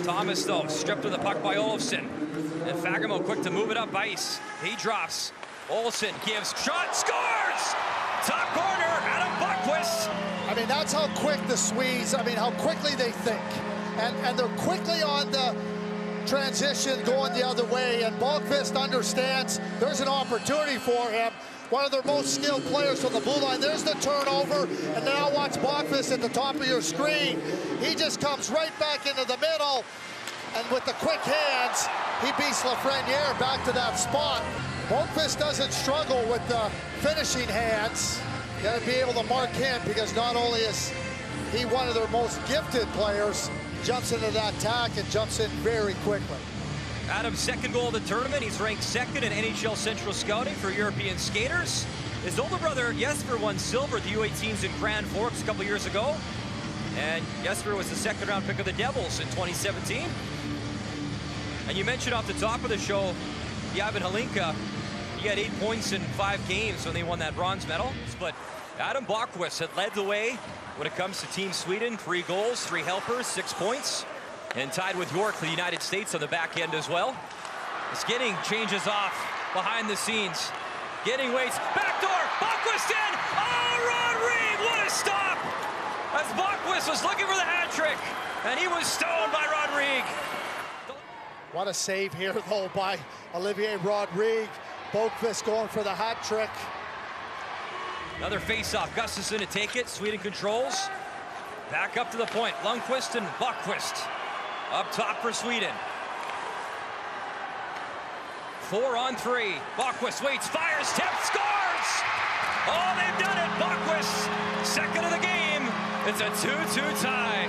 Thomas, though, stripped of the puck by Olofsson. And Fagemo quick to move it up ice. He drops. Olofsson gives, shot, scores! Top corner, Adam Boqvist. I mean, that's how quick the Swedes, how quickly they think. And they're quickly on the transition going the other way. And Boqvist understands there's an opportunity for him. One of their most skilled players from the blue line. There's the turnover. And now watch Boqvist at the top of your screen. He just comes right back into the middle. And with the quick hands, he beats Lafreniere back to that spot. Boqvist doesn't struggle with the finishing hands. You got to be able to mark him because not only is he one of their most gifted players, jumps into that attack and jumps in very quickly. Adam's second goal of the tournament. He's ranked second in NHL Central Scouting for European skaters. His older brother, Jesper, won silver at the U18s in Grand Forks a couple years ago. And Jesper was the second-round pick of the Devils in 2017. And you mentioned off the top of the show, Yavin Halinka. He had 8 points in 5 games when they won that bronze medal. But Adam Boqvist had led the way when it comes to Team Sweden. 3 goals, 3 helpers, 6 points. And tied with York for the United States on the back end as well. Skinning changes off behind the scenes. Getting waits, backdoor, Boqvist in! Oh, Rodrigue, what a stop! As Boqvist was looking for the hat trick, and he was stoned by Rodrigue. What a save here, though, by Olivier Rodrigue. Boqvist going for the hat trick. Another face-off, Gustafsson to take it, Sweden controls. Back up to the point, Lundqvist and Boqvist. Up top for Sweden. 4-on-3. Boqvist waits, fires, tips, scores! Oh, they've done it! Boqvist, second of the game. It's a 2-2 tie.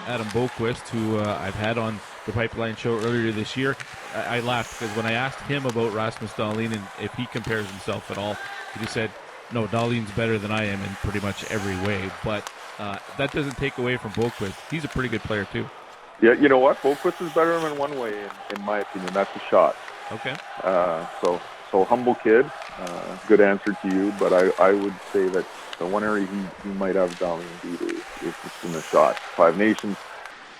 Adam Boqvist, who I've had on the Pipeline show earlier this year, I laughed because when I asked him about Rasmus Dahlin and if he compares himself at all, he just said, no, Dahlin's better than I am in pretty much every way. But that doesn't take away from Boqvist. He's a pretty good player, too. Yeah, you know what? Boqvist is better than one way, in my opinion. That's the shot. Okay. So humble kid. Good answer to you, but I would say that the one area he might have Dahlin beat is just in the shot. 5 Nations,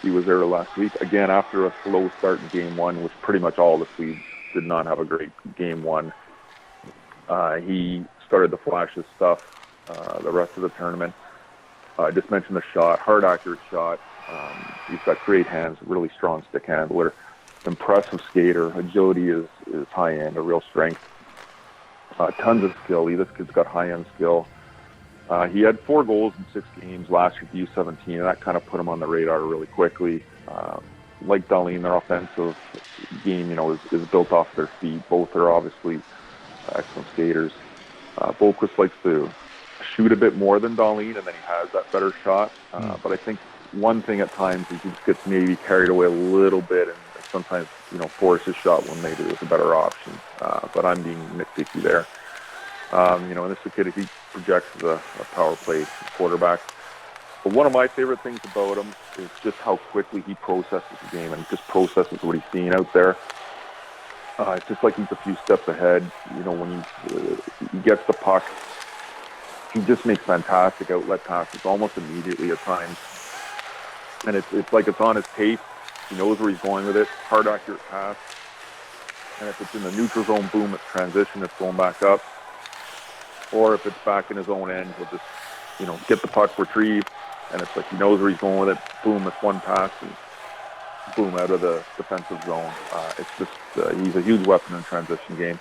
he was there last week. Again, after a slow start in Game 1, which pretty much all the Swedes did not have a great Game 1. He started to flash his stuff the rest of the tournament. I just mentioned the shot, hard, accurate shot. He's got great hands, really strong stick handler, impressive skater. Agility is high end, a real strength. Tons of skill. This kid's got high end skill. He had 4 goals in 6 games last year at the U17, and that kind of put him on the radar really quickly. Like Dahlin, their offensive game, is built off their feet. Both are obviously excellent skaters. Boqvist likes to shoot a bit more than Dahlin, and then he has that better shot. But I think one thing at times is he just gets maybe carried away a little bit, and sometimes force his shot when maybe there's a better option. But I'm being nitpicky there. And this is a kid, he projects as a power play quarterback. But one of my favorite things about him is just how quickly he processes the game and just processes what he's seeing out there. It's just like he's a few steps ahead. When he gets the puck, he just makes fantastic outlet passes almost immediately at times. And it's like it's on his tape. He knows where he's going with it. Hard, accurate pass. And if it's in the neutral zone, boom, it's transition, it's going back up. Or if it's back in his own end, he'll just, get the puck retrieved. And it's like he knows where he's going with it. Boom, it's one pass. And boom, out of the defensive zone. It's just, he's a huge weapon in the transition game.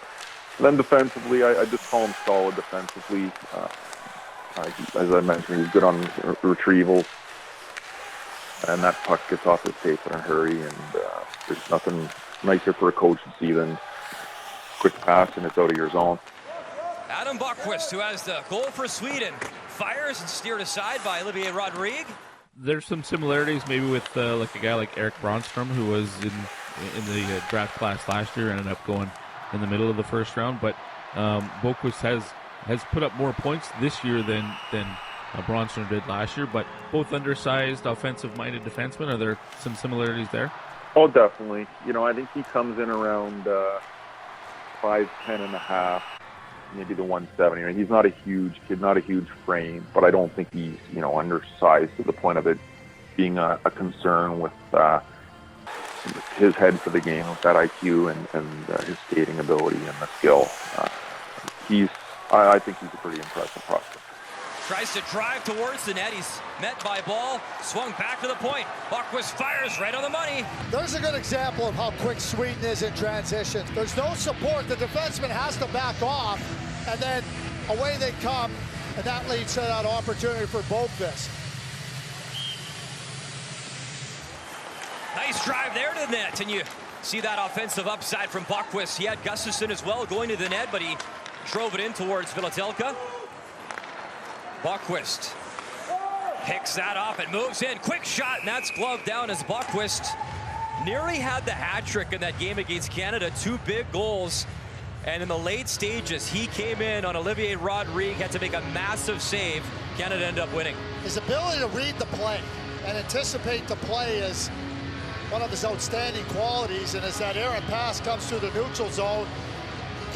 And then defensively, I just call him solid defensively. As I mentioned, he's good on retrievals. And that puck gets off his tape in a hurry, and there's nothing nicer for a coach to see than quick pass and it's out of your zone. Adam Boqvist, who has the goal for Sweden, fires and steered aside by Olivier Rodrigue. There's some similarities maybe with like a guy like Eric Bronstrom, who was in the draft class last year and ended up going in the middle of the first round. But Boqvist has put up more points this year than Bronstrom did last year, but both undersized, offensive-minded defensemen. Are there some similarities there? Oh, definitely. I think he comes in around 5'10 and a half, maybe the 170. He's not a huge kid, not a huge frame, but I don't think he's, undersized to the point of it being a concern with his head for the game with that IQ and his skating ability and the skill. I think he's a pretty impressive prospect. Tries to drive towards the net. He's met by ball. Swung back to the point. Boqvist fires right on the money. There's a good example of how quick Sweden is in transition. There's no support. The defenseman has to back off, and then away they come, and that leads to that opportunity for Boqvist. Nice drive there to the net, and you see that offensive upside from Boqvist. He had Gustafsson as well going to the net, but he drove it in towards Vitelka. Boqvist picks that up and moves in. Quick shot, and that's gloved down as Boqvist nearly had the hat trick in that game against Canada. 2 big goals, and in the late stages, he came in on Olivier Rodrigue, had to make a massive save. Canada ended up winning. His ability to read the play and anticipate the play is one of his outstanding qualities, and as that errant pass comes through the neutral zone,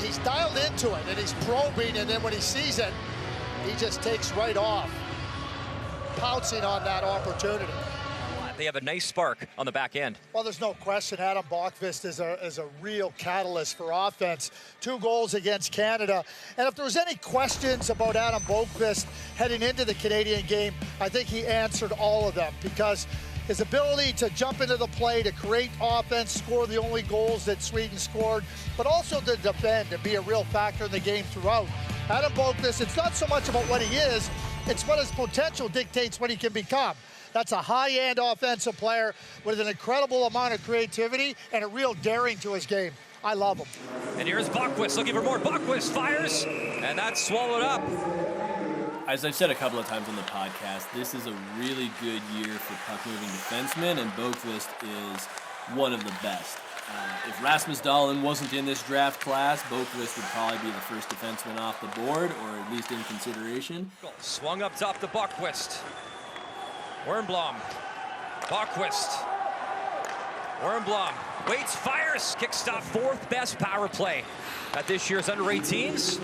he's dialed into it, and he's probing, and then when he sees it, he just takes right off, pouncing on that opportunity. They have a nice spark on the back end. Well, there's no question Adam Boqvist is a real catalyst for offense. 2 goals against Canada. And if there was any questions about Adam Boqvist heading into the Canadian game, I think he answered all of them, because his ability to jump into the play, to create offense, score the only goals that Sweden scored, but also to defend and be a real factor in the game throughout. Adam Boqvist, it's not so much about what he is, it's what his potential dictates what he can become. That's a high-end offensive player with an incredible amount of creativity and a real daring to his game. I love him. And here's Boqvist looking for more. Boqvist fires, and that's swallowed up. As I've said a couple of times on the podcast, this is a really good year for puck-moving defensemen, and Boqvist is one of the best. If Rasmus Dahlin wasn't in this draft class, Boqvist would probably be the first defenseman off the board, or at least in consideration. Swung up top to Boqvist. Wernbloom. Boqvist. Wernbloom waits, fires, kick stop, 4th best power play at this year's under-18s.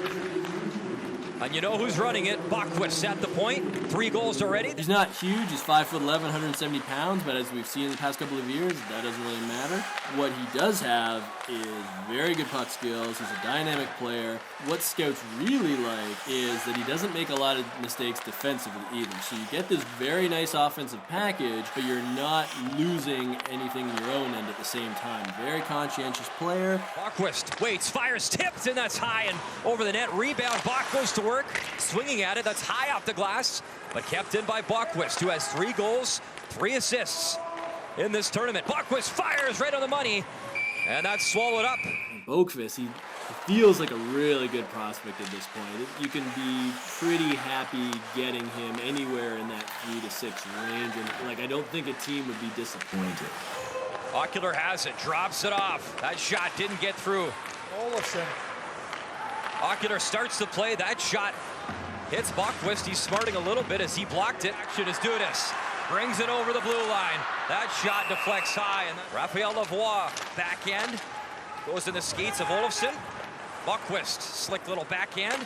And you know who's running it. Boqvist at the point. 3 goals already. He's not huge. He's 5'11", 170 pounds, but as we've seen in the past couple of years, that doesn't really matter. What he does have is very good puck skills. He's a dynamic player. What scouts really like is that he doesn't make a lot of mistakes defensively either. So you get this very nice offensive package, but you're not losing anything in your own end at the same time. Very conscientious player. Boqvist waits, fires, tipped, and that's high and over the net. Rebound, Bok goes to work, swinging at it. That's high off the glass, but kept in by Boqvist, who has 3 goals, 3 assists in this tournament. Boqvist fires right on the money, and that's swallowed up. Boqvist, he feels like a really good prospect at this point. You can be pretty happy getting him anywhere in that 3 to 6 range, and I don't think a team would be disappointed. Ocular has it, drops it off. That shot didn't get through. Olofsson. Ocular starts the play. That shot hits Boqvist. He's smarting a little bit as he blocked it. Action is Dudas. Brings it over the blue line. That shot deflects high. And Raphael Lavoie, backhand. Goes in the skates of Olofsson. Boqvist, slick little backhand.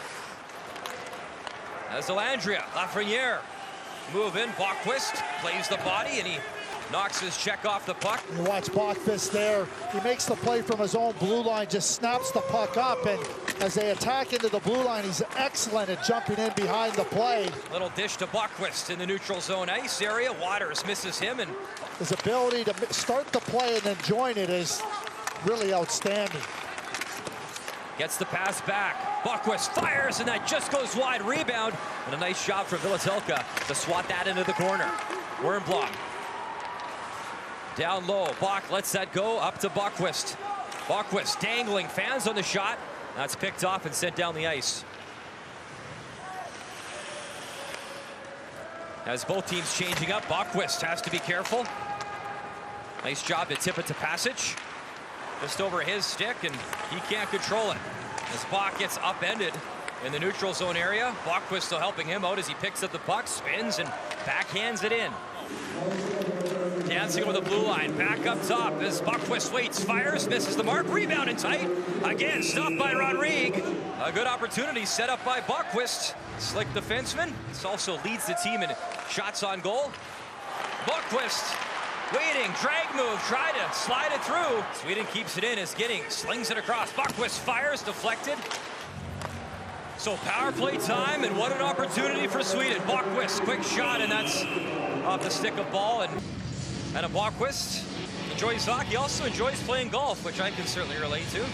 As Delandria, Lafreniere move in. Boqvist plays the body, and he knocks his check off the puck. You watch Boqvist there. He makes the play from his own blue line, just snaps the puck up, and as they attack into the blue line, he's excellent at jumping in behind the play. Little dish to Boqvist in the neutral zone ice area. Waters misses him, and his ability to start the play and then join it is really outstanding. Gets the pass back. Boqvist fires, and that just goes wide. Rebound, and a nice job from Vitelka to swat that into the corner. Wernbloom. Down low, Bok lets that go up to Boqvist. Boqvist dangling, fans on the shot. That's picked off and sent down the ice. As both teams changing up, Boqvist has to be careful. Nice job to tip it to Passage. Just over his stick, and he can't control it. As Bok gets upended in the neutral zone area, Boqvist still helping him out as he picks up the puck, spins, and backhands it in. Dancing over the blue line, back up top as Boqvist waits, fires, misses the mark, rebound and tight. Again, stopped by Rodrigue. A good opportunity set up by Boqvist. Slick defenseman. This also leads the team in shots on goal. Boqvist Waiting, drag move, try to slide it through. Sweden keeps it in as Giddings slings it across. Boqvist fires, deflected. So power play time, and what an opportunity for Sweden. Boqvist, quick shot, and that's off the stick of ball. And a Boqvist enjoys hockey, also enjoys playing golf, which I can certainly relate to.